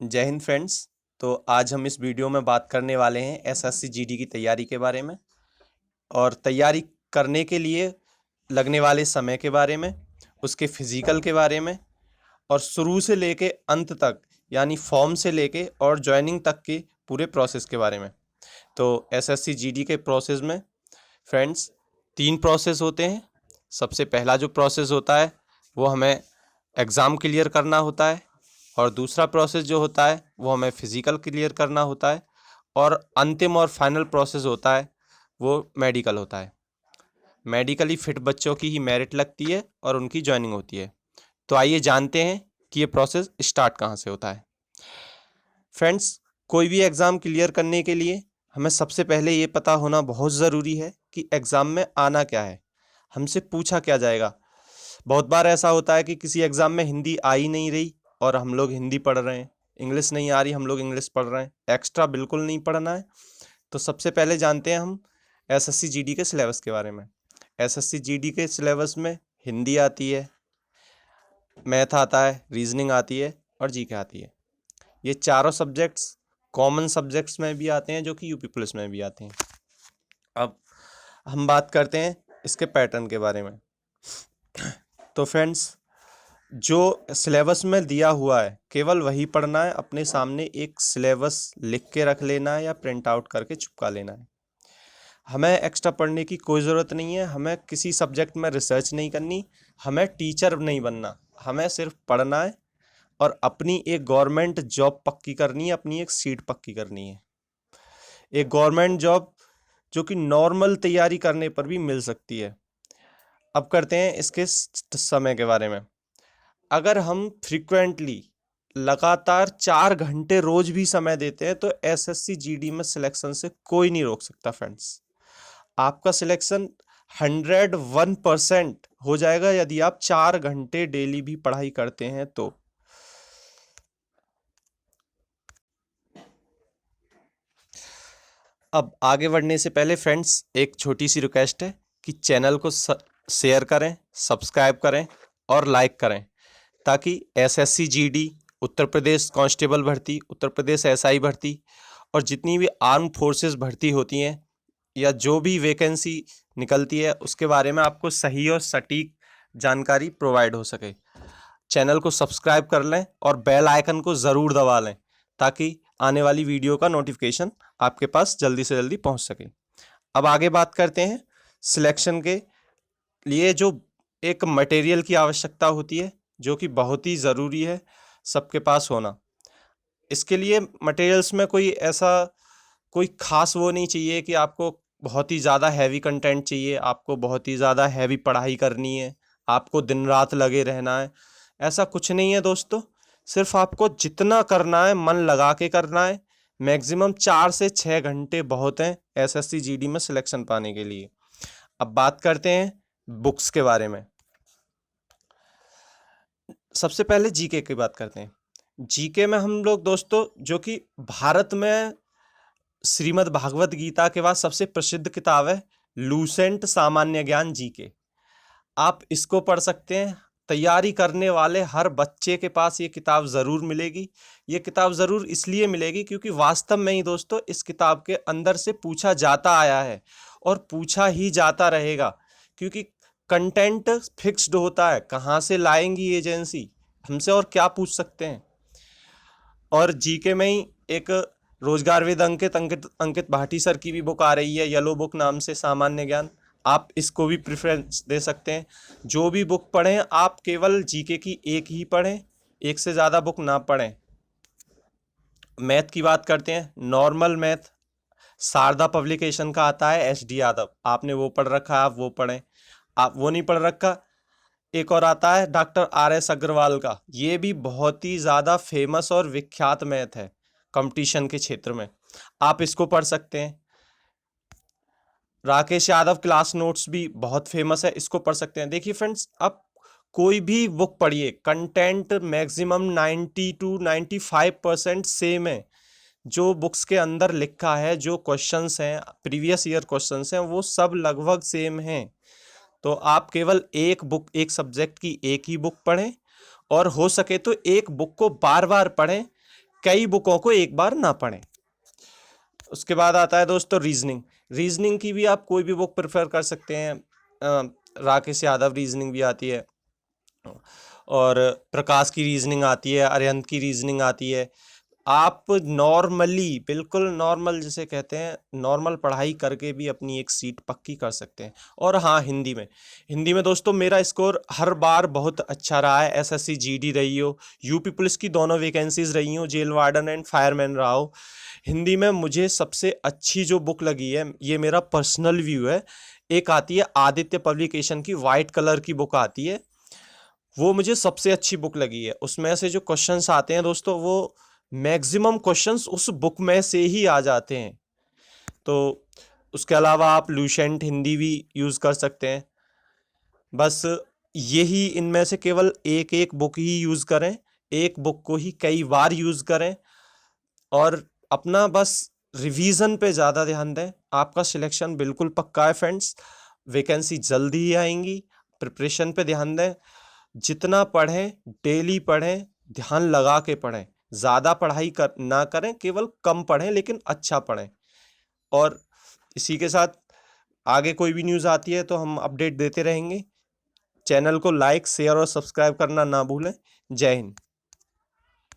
जय हिंद फ्रेंड्स। तो आज हम इस वीडियो में बात करने वाले हैं एसएससी जीडी की तैयारी के बारे में और तैयारी करने के लिए लगने वाले समय के बारे में, उसके फिजिकल के बारे में और शुरू से लेके अंत तक यानी फॉर्म से लेके और ज्वाइनिंग तक के पूरे प्रोसेस के बारे में। तो एसएससी जीडी के प्रोसेस में फ्रेंड्स 3 प्रोसेस होते हैं। सबसे पहला जो प्रोसेस होता है वो हमें एग्ज़ाम क्लियर करना होता है और दूसरा प्रोसेस जो होता है वो हमें फिज़िकल क्लियर करना होता है और अंतिम और फाइनल प्रोसेस होता है वो मेडिकल होता है। मेडिकली फिट बच्चों की ही मेरिट लगती है और उनकी ज्वाइनिंग होती है। तो आइए जानते हैं कि ये प्रोसेस स्टार्ट कहाँ से होता है। फ्रेंड्स, कोई भी एग्ज़ाम क्लियर करने के लिए हमें सबसे पहले ये पता होना बहुत ज़रूरी है कि एग्ज़ाम में आना क्या है, हमसे पूछा क्या जाएगा। बहुत बार ऐसा होता है कि किसी एग्ज़ाम में हिंदी आ ही नहीं रही और हम लोग हिंदी पढ़ रहे हैं, इंग्लिश नहीं आ रही हम लोग इंग्लिश पढ़ रहे हैं, एक्स्ट्रा बिल्कुल नहीं पढ़ना है। तो सबसे पहले जानते हैं हम एसएससी जीडी के सिलेबस के बारे में। एसएससी जीडी के सिलेबस में हिंदी आती है, मैथ आता है, रीजनिंग आती है और जीके आती है। ये चारों सब्जेक्ट्स कॉमन सब्जेक्ट्स में भी आते हैं जो कि यूपी पुलिस में भी आते हैं। अब हम बात करते हैं इसके पैटर्न के बारे में। तो फ्रेंड्स, जो सिलेबस में दिया हुआ है केवल वही पढ़ना है। अपने सामने एक सिलेबस लिख के रख लेना है या प्रिंट आउट करके चिपका लेना है। हमें एक्स्ट्रा पढ़ने की कोई ज़रूरत नहीं है, हमें किसी सब्जेक्ट में रिसर्च नहीं करनी, हमें टीचर नहीं बनना, हमें सिर्फ पढ़ना है और अपनी एक गवर्नमेंट जॉब पक्की करनी है, अपनी एक सीट पक्की करनी है। एक गवर्नमेंट जॉब जो कि नॉर्मल तैयारी करने पर भी मिल सकती है। अब करते हैं इसके समय के बारे में। अगर हम फ्रीक्वेंटली लगातार 4 घंटे रोज भी समय देते हैं तो एसएससी जीडी में सिलेक्शन से कोई नहीं रोक सकता फ्रेंड्स। आपका सिलेक्शन 101% हो जाएगा यदि आप 4 घंटे डेली भी पढ़ाई करते हैं तो। अब आगे बढ़ने से पहले फ्रेंड्स एक छोटी सी रिक्वेस्ट है कि चैनल को शेयर करें, सब्सक्राइब करें और लाइक करें ताकि SSC GD, Uttar Pradesh constable भर्ती, उत्तर प्रदेश एसआई भर्ती और जितनी भी आर्म फोर्सेस भर्ती होती हैं या जो भी वैकेंसी निकलती है उसके बारे में आपको सही और सटीक जानकारी प्रोवाइड हो सके। चैनल को सब्सक्राइब कर लें और बेल आइकन को ज़रूर दबा लें ताकि आने वाली वीडियो का नोटिफिकेशन आपके पास जल्दी से जल्दी पहुंच सके। अब आगे बात करते हैं सिलेक्शन के लिए जो एक मटेरियल की आवश्यकता होती है जो कि बहुत ही ज़रूरी है सबके पास होना। इसके लिए मटेरियल्स में कोई ख़ास वो नहीं चाहिए कि आपको बहुत ही ज़्यादा हैवी कंटेंट चाहिए, आपको बहुत ही ज़्यादा हैवी पढ़ाई करनी है, आपको दिन रात लगे रहना है। ऐसा कुछ नहीं है दोस्तों, सिर्फ आपको जितना करना है मन लगा के करना है। मैक्सिमम 4 से 6 घंटे बहुत हैं एसएससी जीडी में सिलेक्शन पाने के लिए। अब बात करते हैं बुक्स के बारे में। सबसे पहले जीके की बात करते हैं। जीके में हम लोग दोस्तों जो कि भारत में श्रीमद् भागवत गीता के बाद सबसे प्रसिद्ध किताब है लूसेंट सामान्य ज्ञान जीके। आप इसको पढ़ सकते हैं। तैयारी करने वाले हर बच्चे के पास ये किताब ज़रूर मिलेगी। ये किताब ज़रूर इसलिए मिलेगी क्योंकि वास्तव में ही दोस्तों इस किताब के अंदर से पूछा जाता आया है और पूछा ही जाता रहेगा क्योंकि कंटेंट फिक्स्ड होता है। कहाँ से लाएंगी एजेंसी, हमसे और क्या पूछ सकते हैं। और जीके में ही एक रोजगारविद अंकित अंकित अंकित भाटी सर की भी बुक आ रही है येलो बुक नाम से, सामान्य ज्ञान। आप इसको भी प्रेफरेंस दे सकते हैं। जो भी बुक पढ़ें आप केवल जीके की एक ही पढ़ें, एक से ज़्यादा बुक ना पढ़ें। मैथ की बात करते हैं। नॉर्मल मैथ शारदा पब्लिकेशन का आता है एसडी यादव, आपने वो पढ़ रखा है आप वो पढ़ें। आप वो नहीं पढ़ रखा, एक और आता है डॉक्टर आर.एस. अग्रवाल का, ये भी बहुत ही ज़्यादा फेमस और विख्यात मैथ है कंपटीशन के क्षेत्र में, आप इसको पढ़ सकते हैं। राकेश यादव क्लास नोट्स भी बहुत फेमस है, इसको पढ़ सकते हैं। देखिए फ्रेंड्स, आप कोई भी बुक पढ़िए, कंटेंट मैक्सिमम 90 to 95% सेम है। जो बुक्स के अंदर लिखा है, जो क्वेश्चंस हैं, प्रीवियस ईयर क्वेश्चंस हैं, वो सब लगभग सेम हैं। तो आप केवल एक सब्जेक्ट की एक ही बुक पढ़ें और हो सके तो एक बुक को बार बार पढ़ें कई बुकों को एक बार ना पढ़ें। उसके बाद आता है दोस्तों रीजनिंग। रीजनिंग की भी आप कोई भी बुक प्रेफर कर सकते हैं। राकेश यादव रीजनिंग भी आती है, और प्रकाश की रीजनिंग आती है, अरिहंत की रीजनिंग आती है। आप नॉर्मली, बिल्कुल नॉर्मल जिसे कहते हैं, नॉर्मल पढ़ाई करके भी अपनी एक सीट पक्की कर सकते हैं। और हाँ, हिंदी में दोस्तों मेरा स्कोर हर बार बहुत अच्छा रहा है। एसएससी जीडी रही हो, यूपी पुलिस की दोनों वैकेंसीज रही हो, जेल वार्डन एंड फायरमैन रहा हो, हिंदी में मुझे सबसे अच्छी जो बुक लगी है, ये मेरा पर्सनल व्यू है, एक आती है आदित्य पब्लिकेशन की, वाइट कलर की बुक आती है, वो मुझे सबसे अच्छी बुक लगी है। उसमें से जो क्वेश्चंस आते हैं दोस्तों, वो मैक्सिमम क्वेश्चंस उस बुक में से ही आ जाते हैं। तो उसके अलावा आप लूसेंट हिंदी भी यूज़ कर सकते हैं। बस यही, इनमें से केवल एक एक बुक ही यूज़ करें, एक बुक को ही कई बार यूज़ करें, और अपना बस रिवीजन पे ज़्यादा ध्यान दें। आपका सिलेक्शन बिल्कुल पक्का है फ्रेंड्स, वैकेंसी जल्दी ही आएंगी। प्रिपरेशन पे ध्यान दें, जितना पढ़ें, डेली पढ़ें, ध्यान लगा के पढ़ें। ज़्यादा पढ़ाई ना करें, केवल कम पढ़ें लेकिन अच्छा पढ़ें। और इसी के साथ आगे कोई भी न्यूज़ आती है तो हम अपडेट देते रहेंगे। चैनल को लाइक, शेयर और सब्सक्राइब करना ना भूलें। जय हिंद।